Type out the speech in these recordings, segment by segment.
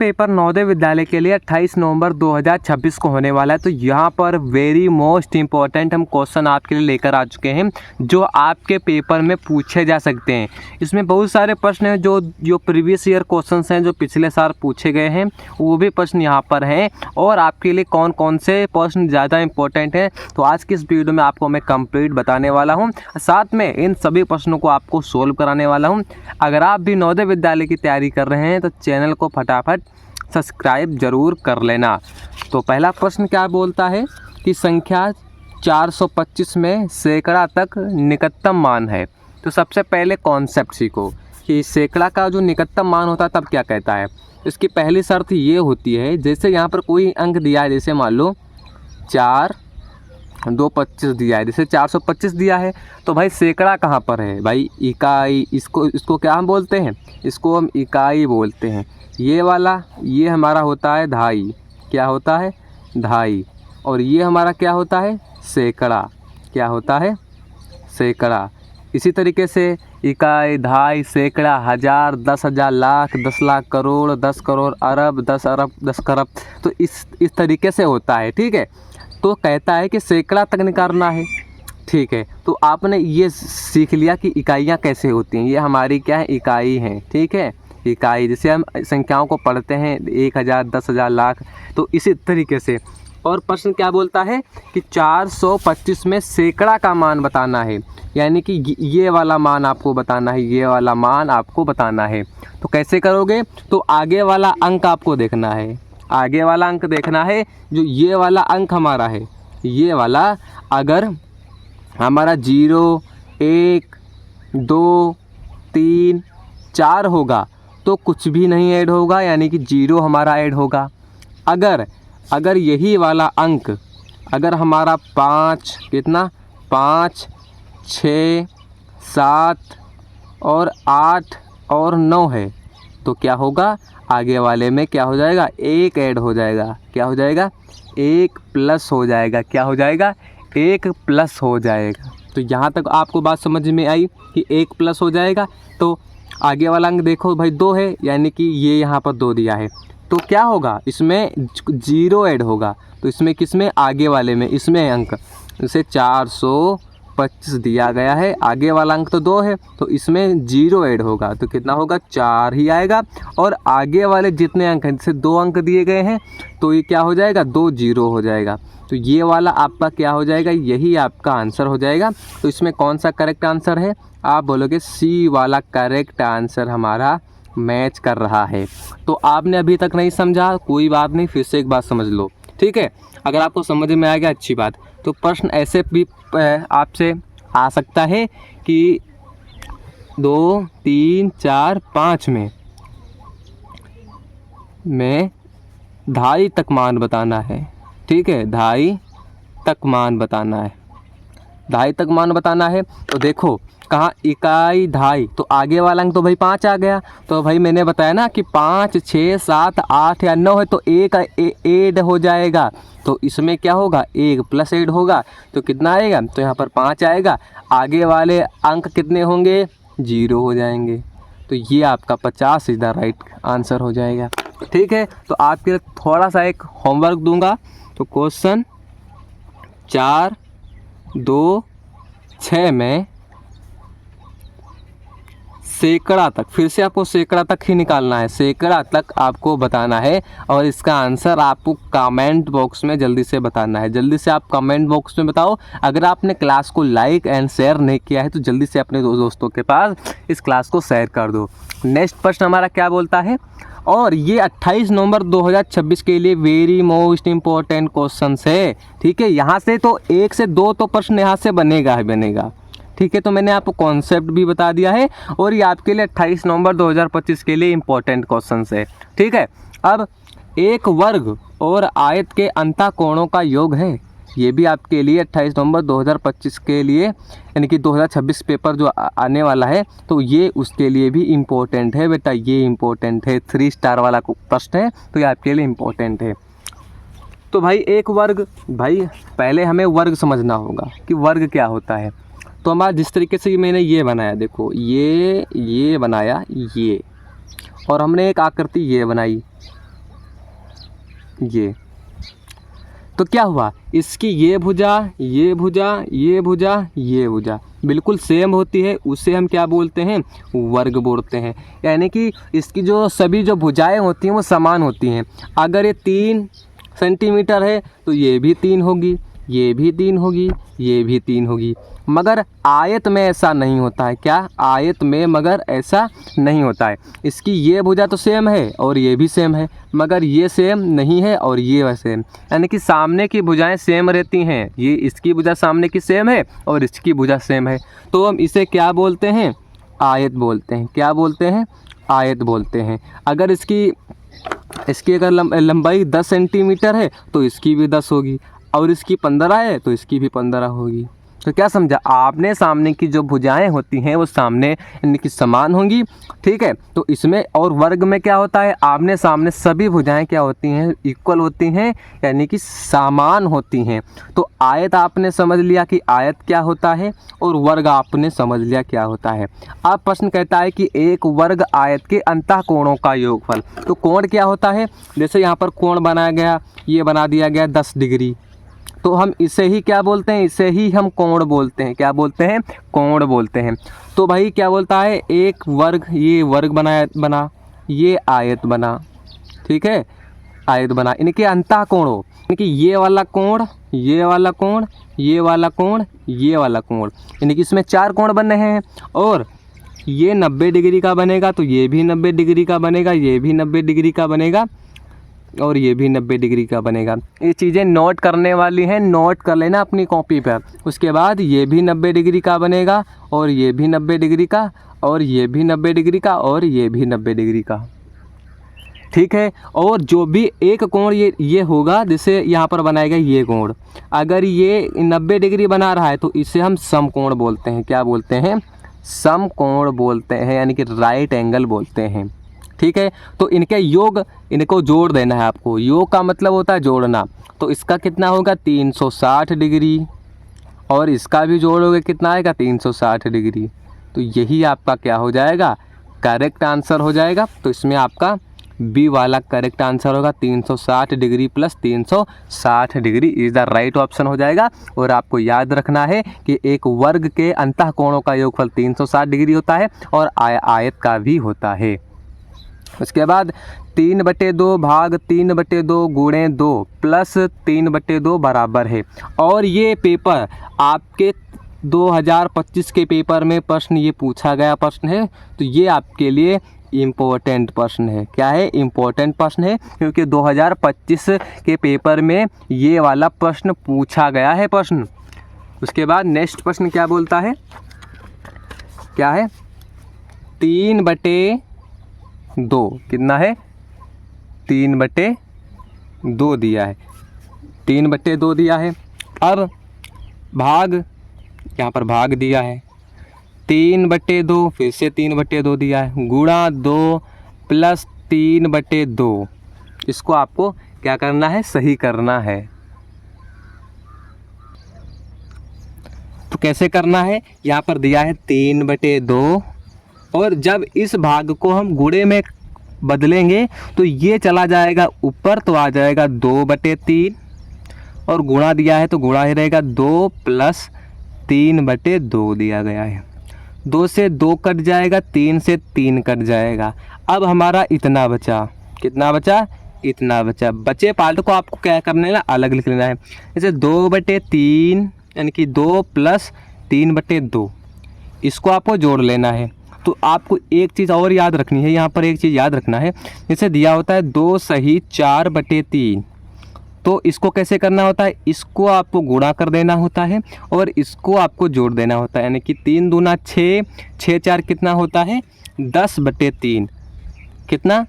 Paper Navodaya Vidyalaya के लिए 28 नवंबर 2026 को होने वाला है। तो यहाँ पर वेरी मोस्ट इम्पॉर्टेंट हम क्वेश्चन आपके लिए लेकर आ चुके हैं जो आपके पेपर में पूछे जा सकते हैं। इसमें बहुत सारे प्रश्न हैं जो प्रीवियस ईयर क्वेश्चंस हैं, जो पिछले साल पूछे गए हैं, वो भी प्रश्न यहाँ पर हैं। और आपके लिए कौन कौन से प्रश्न ज़्यादा इंपॉर्टेंट हैं तो आज की इस वीडियो में आपको मैं कंप्लीट बताने वाला हूँ। साथ में इन सभी प्रश्नों को आपको सोल्व कराने वाला हूँ। अगर आप भी नवोदय विद्यालय की तैयारी कर रहे हैं तो चैनल को फटाफट सब्सक्राइब जरूर कर लेना। तो पहला प्रश्न क्या बोलता है कि संख्या 425 में सैकड़ा तक निकटतम मान है। तो सबसे पहले कॉन्सेप्ट सीखो कि सैकड़ा का जो निकटतम मान होता है तब क्या कहता है। इसकी पहली शर्त ये होती है, जैसे यहाँ पर कोई अंक दिया है, जैसे मान लो 4 2 25 दिया है, जैसे 425 दिया है तो भाई सैकड़ा कहाँ पर है भाई, इकाई। इसको क्या हम बोलते हैं, इसको हम इकाई बोलते हैं। ये वाला ये हमारा होता है दहाई, क्या होता है दहाई। और ये हमारा क्या होता है सैकड़ा, क्या होता है सैकड़ा। इसी तरीके से इकाई, दहाई, सैकड़ा, हज़ार, 10,000, लाख, 10 लाख, करोड़, 10 करोड़, अरब, 10 अरब, 10 खरब। तो इस तरीके से होता है, ठीक है। तो कहता है कि सैकड़ा तक निकालना है, ठीक है। तो आपने ये सीख लिया कि इकाइयाँ कैसे होती हैं। ये हमारी क्या है इकाई हैं, ठीक है, इकाई। जैसे हम संख्याओं को पढ़ते हैं 1000, 10,000, लाख, तो इसी तरीके से। और प्रश्न क्या बोलता है कि 425 में सैकड़ा का मान बताना है, यानी कि ये वाला मान आपको बताना है, ये वाला मान आपको बताना है। तो कैसे करोगे, तो आगे वाला अंक आपको देखना है, आगे वाला अंक देखना है। जो ये वाला अंक हमारा है, ये वाला अगर हमारा 0, 1, 2, 3, 4 होगा तो कुछ भी नहीं ऐड होगा, यानी कि 0 हमारा ऐड होगा। अगर यही वाला अंक अगर हमारा 5, कितना 5, 6, 7 और 8 और 9 है तो क्या होगा, आगे वाले में क्या हो जाएगा 1 ऐड हो जाएगा। क्या हो जाएगा 1 प्लस हो जाएगा। क्या हो जाएगा 1 प्लस हो जाएगा। तो यहाँ तक आपको बात समझ में आई कि 1 प्लस हो जाएगा। तो आगे वाला अंक देखो भाई 2 है, यानी कि ये यहाँ पर 2 दिया है तो क्या होगा, इसमें 0 ऐड होगा। तो इसमें किसमें, आगे वाले में, इसमें अंक जैसे 425 दिया गया है, आगे वाला अंक तो 2 है तो इसमें 0 ऐड होगा तो कितना होगा 4 ही आएगा। और आगे वाले जितने अंक हैं, जैसे 2 अंक दिए गए हैं तो ये क्या हो जाएगा 2 0 हो जाएगा। तो ये वाला आपका क्या हो जाएगा, यही आपका आंसर हो जाएगा। तो इसमें कौन सा करेक्ट आंसर है, आप बोलोगे सी वाला करेक्ट आंसर हमारा मैच कर रहा है। तो आपने अभी तक नहीं समझा, कोई बात नहीं, फिर से एक बात समझ लो, ठीक है। अगर आपको समझ में आ गया अच्छी बात। तो प्रश्न ऐसे भी आपसे आ सकता है कि 2, 3, 4, 5 में दहाई तक मान बताना है, ठीक है, दहाई तक मान बताना है, दहाई तक मान बताना है। तो देखो कहाँ इकाई, दहाई, तो आगे वाला अंक तो भाई 5 आ गया। तो भाई मैंने बताया ना कि 5, 6, 7, 8 या 9 है तो 1 ऐड हो जाएगा। तो इसमें क्या होगा 1 प्लस ऐड होगा तो कितना आएगा, तो यहाँ पर 5 आएगा। आगे वाले अंक कितने होंगे, 0 हो जाएंगे। तो ये आपका 50 सीधा राइट आंसर हो जाएगा, ठीक है। तो आपके लिए थोड़ा सा एक होमवर्क दूंगा। तो क्वेश्चन 4, 2, 6 में सैकड़ा तक, फिर से आपको सैकड़ा तक ही निकालना है, सैकड़ा तक आपको बताना है। और इसका आंसर आपको कमेंट बॉक्स में जल्दी से बताना है। जल्दी से आप कमेंट बॉक्स में बताओ। अगर आपने क्लास को लाइक एंड शेयर नहीं किया है तो जल्दी से अपने दोस्तों के पास इस क्लास को शेयर कर दो। नेक्स्ट प्रश्न हमारा क्या बोलता है, और ये 28 नवंबर 2026 के लिए वेरी मोस्ट इम्पोर्टेंट क्वेश्चन है, ठीक है। यहाँ से तो 1 से 2 तो प्रश्न यहाँ से बनेगा ही बनेगा, ठीक है। तो मैंने आपको कॉन्सेप्ट भी बता दिया है और ये आपके लिए 28 नवंबर 2025 के लिए इम्पोर्टेंट क्वेश्चन है, ठीक है। अब एक वर्ग और आयत के अंतःकोणों का योग है, ये भी आपके लिए 28 नवंबर 2025 के लिए, यानी कि 2026 पेपर जो आने वाला है तो ये उसके लिए भी इम्पोर्टेंट है बेटा, ये इम्पोर्टेंट है। 3 स्टार वाला प्रश्न है तो ये आपके लिए इम्पोर्टेंट है। तो भाई एक वर्ग, भाई पहले हमें वर्ग समझना होगा कि वर्ग क्या होता है। तो हमारा जिस तरीके से मैंने ये बनाया, देखो ये बनाया ये, और हमने एक आकृति ये बनाई, ये। तो क्या हुआ, इसकी ये भुजा, ये भुजा, ये भुजा, ये भुजा बिल्कुल सेम होती है, उसे हम क्या बोलते हैं, वर्ग बोलते हैं। यानी कि इसकी जो सभी जो भुजाएं होती हैं वो समान होती हैं। अगर ये 3 सेंटीमीटर है तो ये भी 3 होगी, ये भी 3 होगी, ये भी 3 होगी। मगर आयत में ऐसा नहीं होता है। क्या, आयत में मगर ऐसा नहीं होता है। इसकी ये भुजा तो सेम है और ये भी सेम है, मगर ये सेम नहीं है और ये सेम, यानी कि सामने की भुजाएं सेम रहती हैं। ये इसकी भुजा सामने की सेम है और इसकी भुजा सेम है, तो हम इसे क्या बोलते हैं, आयत बोलते हैं। क्या बोलते हैं, आयत बोलते हैं। अगर इसकी अगर लंबाई 10 सेंटीमीटर है तो इसकी भी 10 होगी, और इसकी 15 है तो इसकी भी 15 होगी। तो क्या समझा आपने, सामने की जो भुजाएं होती हैं वो सामने इनकी समान होंगी, ठीक है। तो इसमें और वर्ग में क्या होता है, आमने सामने सभी भुजाएं क्या होती हैं, इक्वल होती हैं, यानी कि समान होती हैं। तो आयत आपने समझ लिया कि आयत क्या होता है, और वर्ग आपने समझ लिया क्या होता है। अब प्रश्न कहता है कि एक वर्ग आयत के अंतः कोणों का योगफल। तो कोण क्या होता है, जैसे यहाँ पर कोण बनाया गया, ये बना दिया गया 10 डिग्री, तो हम इसे ही क्या बोलते हैं, इसे ही हम कोण बोलते हैं। क्या बोलते हैं, कोण बोलते हैं। तो भाई क्या बोलता है, एक वर्ग, ये वर्ग बना, ये आयत बना, ठीक है, आयत बना, इनके अंतः कोणों, यानी कि ये वाला कोण, ये वाला कोण, ये वाला कोण, ये वाला कोण, यानी कि इसमें 4 कोण बन रहे हैं। और ये 90 डिग्री का बनेगा तो ये भी 90 डिग्री का बनेगा, ये भी 90 डिग्री का बनेगा, और ये भी 90 डिग्री का बनेगा। ये चीज़ें नोट करने वाली हैं, नोट कर लेना अपनी कॉपी पर। उसके बाद ये भी 90 डिग्री का बनेगा, और ये भी 90 डिग्री का, और ये भी 90 डिग्री का, और ये भी 90 डिग्री का, ठीक है। और जो भी एक कोण ये होगा, जैसे यहाँ पर बनाएगा ये कोण, अगर ये 90 डिग्री बना रहा है तो इसे हम समकोण बोलते हैं। क्या बोलते हैं, समकोण बोलते हैं, यानी कि राइट एंगल बोलते हैं, ठीक है। तो इनके योग, इनको जोड़ देना है आपको। योग का मतलब होता है जोड़ना। तो इसका कितना होगा, 360 डिग्री, और इसका भी जोड़ोगे कितना आएगा, 360 डिग्री। तो यही आपका क्या हो जाएगा, करेक्ट आंसर हो जाएगा। तो इसमें आपका बी वाला करेक्ट आंसर होगा, 360 degree plus 360 degree is the right option हो जाएगा। और आपको याद रखना है कि एक वर्ग के अंतः कोणों का योगफल 360 डिग्री होता है, और आयत का भी होता है। उसके बाद 3/2 भाग 3/2 गुणे 2 प्लस 3/2 बराबर है। और ये पेपर आपके 2025 के पेपर में प्रश्न ये पूछा गया प्रश्न है, तो ये आपके लिए इम्पोर्टेंट प्रश्न है। क्या है, इम्पोर्टेंट प्रश्न है, क्योंकि 2025 के पेपर में ये वाला प्रश्न पूछा गया है प्रश्न। उसके बाद नेक्स्ट प्रश्न क्या बोलता है, क्या है, 3/2 कितना है, 3/2 दिया है, 3/2 दिया है। अब भाग, यहाँ पर भाग दिया है, 3/2, फिर से 3/2 दिया है, गुणा 2 प्लस 3/2। इसको आपको क्या करना है, सही करना है। तो कैसे करना है, यहाँ पर दिया है 3/2, और जब इस भाग को हम गुणे में बदलेंगे तो ये चला जाएगा ऊपर, तो आ जाएगा 2/3, और गुणा दिया है तो गुणा ही रहेगा, 2 प्लस 3/2 दिया गया है। 2 से 2 कट जाएगा, 3 से 3 कट जाएगा। अब हमारा इतना बचा, कितना बचा, इतना बचा। बचे पार्ट को आपको क्या करना है, अलग लिख लेना है। जैसे 2/3 यानी कि 2 प्लस 3/2, इसको आपको जोड़ लेना है। तो आपको एक चीज़ और याद रखनी है, यहाँ पर एक चीज़ याद रखना है, जैसे दिया होता है 2 सही 4/3, तो इसको कैसे करना होता है, इसको आपको गुणा कर देना होता है, और इसको आपको जोड़ देना होता है, यानी कि 3 दूना 6, 6 4 कितना होता है, 10/3, कितना,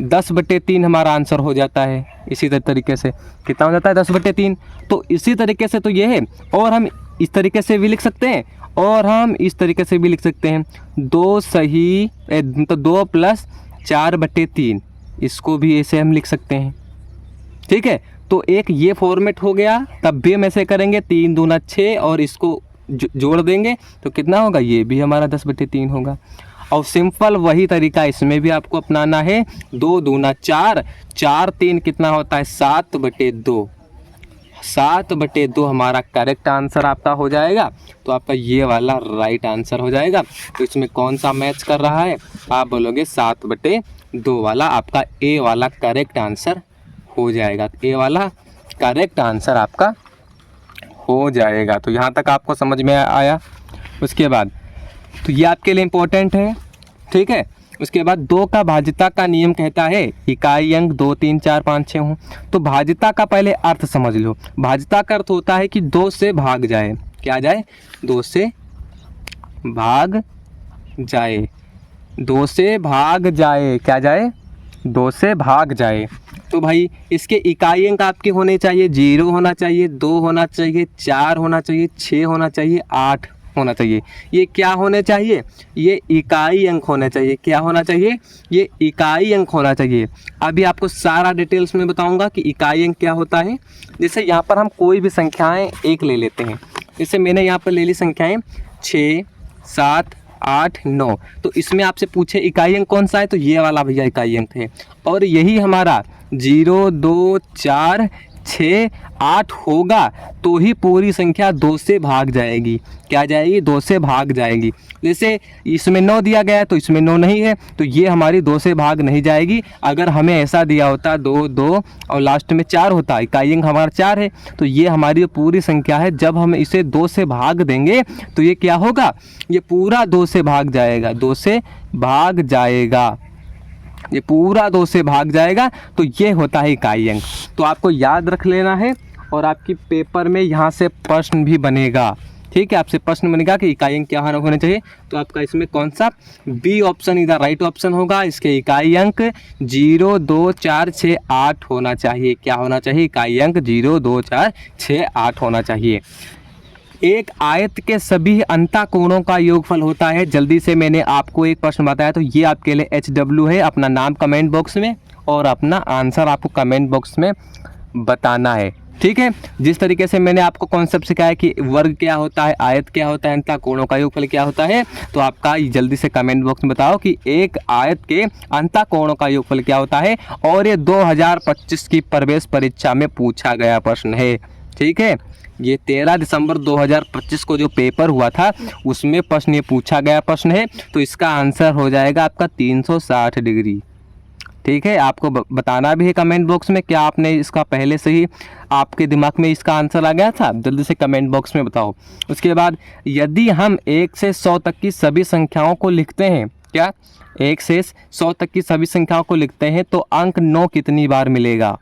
10/3 हमारा आंसर हो जाता है। इसी तरीके से कितना हो जाता है, 10/3। तो इसी तरीके से तो ये है, और हम इस तरीके से भी लिख सकते हैं, और हम इस तरीके से भी लिख सकते हैं, 2 सही तो 2 प्लस 4/3, इसको भी ऐसे हम लिख सकते हैं, ठीक है। तो एक ये फॉर्मेट हो गया। तब भी हम ऐसे करेंगे, 3 दूना 6, और इसको जोड़ देंगे तो कितना होगा, ये भी हमारा 10/3 होगा। और सिंपल वही तरीका इसमें भी आपको अपनाना है। 2 दूना 4, 4 3 कितना होता है 7/2, 7/2 हमारा करेक्ट आंसर आपका हो जाएगा। तो आपका ये वाला राइट आंसर हो जाएगा। तो इसमें कौन सा मैच कर रहा है, आप बोलोगे 7/2 वाला आपका ए वाला करेक्ट आंसर हो जाएगा। ए वाला करेक्ट आंसर आपका हो जाएगा। तो यहाँ तक आपको समझ में आया। उसके बाद तो ये आपके लिए इम्पोर्टेंट है, ठीक है। उसके बाद 2 का भाज्यता का नियम कहता है इकाई अंक 2 3 4 5 6 हों। तो भाज्यता का पहले अर्थ समझ लो। भाज्यता का अर्थ होता है कि 2 से भाग जाए, क्या जाए, 2 से भाग जाए, 2 से भाग जाए, क्या जाए, 2 से भाग जाए। तो भाई इसके इकाई अंक आपके होने चाहिए 0 होना चाहिए, 2 होना चाहिए, 4 होना चाहिए, 6 होना चाहिए, 8 होना चाहिए। ये क्या होने चाहिए, ये इकाई अंक होने चाहिए। क्या होना चाहिए, ये इकाई अंक होना चाहिए। अभी आपको सारा डिटेल्स में बताऊंगा कि इकाई अंक क्या होता है। जैसे यहाँ पर हम कोई भी संख्याएं एक ले लेते हैं। जैसे मैंने यहाँ पर ले ली संख्याएं 6 7 8 9। तो इसमें आपसे पूछे इकाई अंक कौन सा है, तो ये वाला भैया इकाई अंक है। और यही हमारा 0 2 4 6 8 होगा तो ही पूरी संख्या 2 से भाग जाएगी। क्या जाएगी, 2 से भाग जाएगी। जैसे इसमें 9 दिया गया है तो इसमें 9 नहीं है, तो ये हमारी 2 से भाग नहीं जाएगी। अगर हमें ऐसा दिया होता 2 2 और लास्ट में 4 होता, इकाई अंक हमारा 4 है, तो ये हमारी पूरी संख्या है। जब हम इसे 2 से भाग देंगे तो ये क्या होगा, ये पूरा 2 से भाग जाएगा, 2 से भाग जाएगा, ये पूरा 2 से भाग जाएगा। तो ये होता है इकाई अंक। तो आपको याद रख लेना है और आपकी पेपर में यहाँ से प्रश्न भी बनेगा, ठीक है। आपसे प्रश्न बनेगा कि इकाई अंक क्या होने चाहिए। तो आपका इसमें कौन सा बी ऑप्शन इधर राइट ऑप्शन होगा। इसके इकाई अंक 0 2 4 6 8 होना चाहिए। क्या होना चाहिए, इकाई अंक 0 2 4 6 8 होना चाहिए। एक आयत के सभी अंतःकोणों का योगफल होता है। जल्दी से मैंने आपको एक प्रश्न बताया, तो ये आपके लिए HW है। अपना नाम कमेंट बॉक्स में और अपना आंसर आपको कमेंट बॉक्स में बताना है, ठीक है। जिस तरीके से मैंने आपको कॉन्सेप्ट सिखाया कि वर्ग क्या होता है, आयत क्या होता है, अंतःकोणों का योगफल क्या होता है, तो आपका जल्दी से कमेंट बॉक्स में बताओ कि एक आयत के अंतःकोणों का योगफल क्या होता है। और ये 2025 की प्रवेश परीक्षा में पूछा गया प्रश्न है, ठीक है। ये 13 दिसंबर 2025 को जो पेपर हुआ था उसमें प्रश्न ये पूछा गया प्रश्न है। तो इसका आंसर हो जाएगा आपका 360 डिग्री, ठीक है। आपको बताना भी है कमेंट बॉक्स में क्या आपने इसका पहले से ही आपके दिमाग में इसका आंसर आ गया था, जल्दी से कमेंट बॉक्स में बताओ। उसके बाद यदि हम 1 से 100 तक की सभी संख्याओं को लिखते हैं, क्या 1 से 100 तक की सभी संख्याओं को लिखते हैं तो अंक 9 कितनी बार मिलेगा।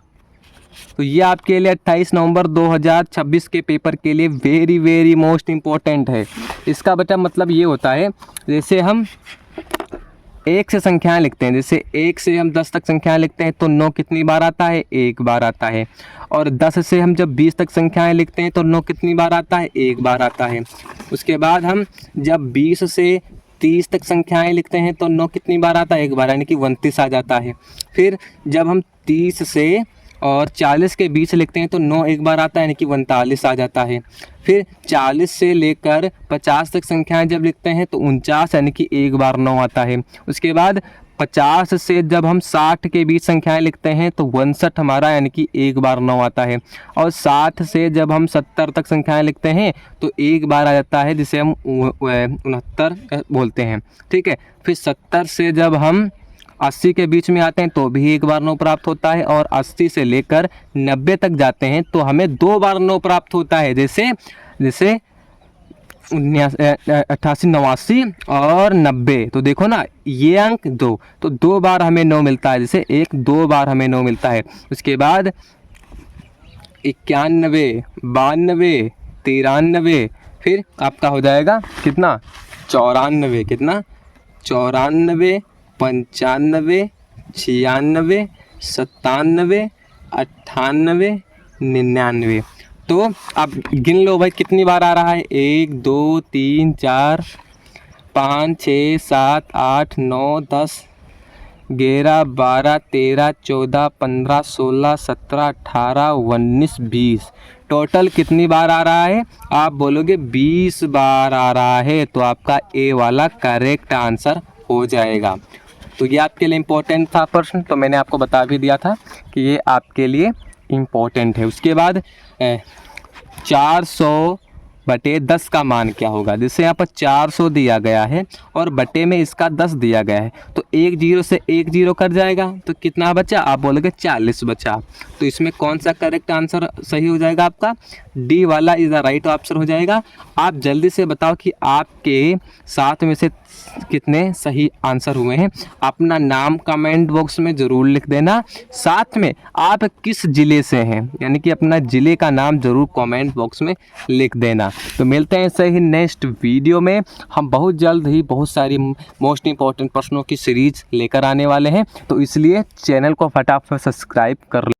तो ये आपके लिए 28 नवंबर 2026 के पेपर के लिए वेरी वेरी मोस्ट इम्पोर्टेंट है। इसका बेटा मतलब ये होता है, जैसे हम 1 से संख्याएं लिखते हैं, जैसे 1 से हम 10 तक संख्याएं लिखते हैं तो 9 कितनी बार आता है, 1 बार आता है। और 10 से हम जब 20 तक संख्याएं लिखते हैं तो 9 कितनी बार आता है, 1 बार आता है। उसके बाद हम जब 20 से 30 तक संख्याएं लिखते हैं तो 9 कितनी बार आता है, 1 बार, यानी कि 29 आ जाता है। फिर जब हम 30 से और 40 के बीच लिखते हैं तो 9 1 बार आता है, यानी कि 39 आ जाता है। फिर 40 से लेकर 50 तक संख्याएं जब लिखते हैं तो 49, यानी कि 1 बार 9 आता है। उसके बाद 50 से जब हम 60 के बीच संख्याएं लिखते हैं तो 62 हमारा, यानी कि 1 बार 9 आता है। और 60 से जब हम 70 तक संख्याएं लिखते हैं तो 1 बार आ जाता है, जिसे हम 69 बोलते हैं, ठीक है। फिर 70 से जब हम 80 के बीच में आते हैं तो भी 1 बार 9 प्राप्त होता है। और 80 से लेकर 90 तक जाते हैं तो हमें 2 बार 9 प्राप्त होता है, जैसे 88 89 और 90। तो देखो ना, ये अंक 2, तो 2 बार हमें 9 मिलता है, जैसे 2 बार हमें 9 मिलता है। उसके बाद 91 92 93, फिर आपका हो जाएगा कितना, 94, कितना 94 95 96 97 98 99। तो अब गिन लो भाई कितनी बार आ रहा है, 1 2 3 4 5 6 7 8 9 10 11 12 13 14 15 16 17 18 19 20। टोटल कितनी बार आ रहा है, आप बोलोगे 20 बार आ रहा है। तो आपका ए वाला करेक्ट आंसर हो जाएगा। तो ये आपके लिए इम्पोर्टेंट था प्रश्न, तो मैंने आपको बता भी दिया था कि ये आपके लिए इम्पोर्टेंट है। उसके बाद 400/10 का मान क्या होगा। जैसे यहाँ पर 400 दिया गया है और बटे में इसका 10 दिया गया है, तो एक जीरो से एक जीरो कट जाएगा, तो कितना बचा, आप बोलोगे 40 बचा। तो इसमें कौन सा करेक्ट आंसर सही हो जाएगा, आपका डी वाला इज द राइट आंसर हो जाएगा। आप जल्दी से बताओ कि आपके 7 में से कितने सही आंसर हुए हैं। अपना नाम कमेंट बॉक्स में ज़रूर लिख देना, साथ में आप किस ज़िले से हैं, यानी कि अपना ज़िले का नाम ज़रूर कमेंट बॉक्स में लिख देना। तो मिलते हैं ऐसे ही नेक्स्ट वीडियो में। हम बहुत जल्द ही बहुत सारी मोस्ट इंपॉर्टेंट प्रश्नों की सीरीज लेकर आने वाले हैं, तो इसलिए चैनल को फटाफट सब्सक्राइब कर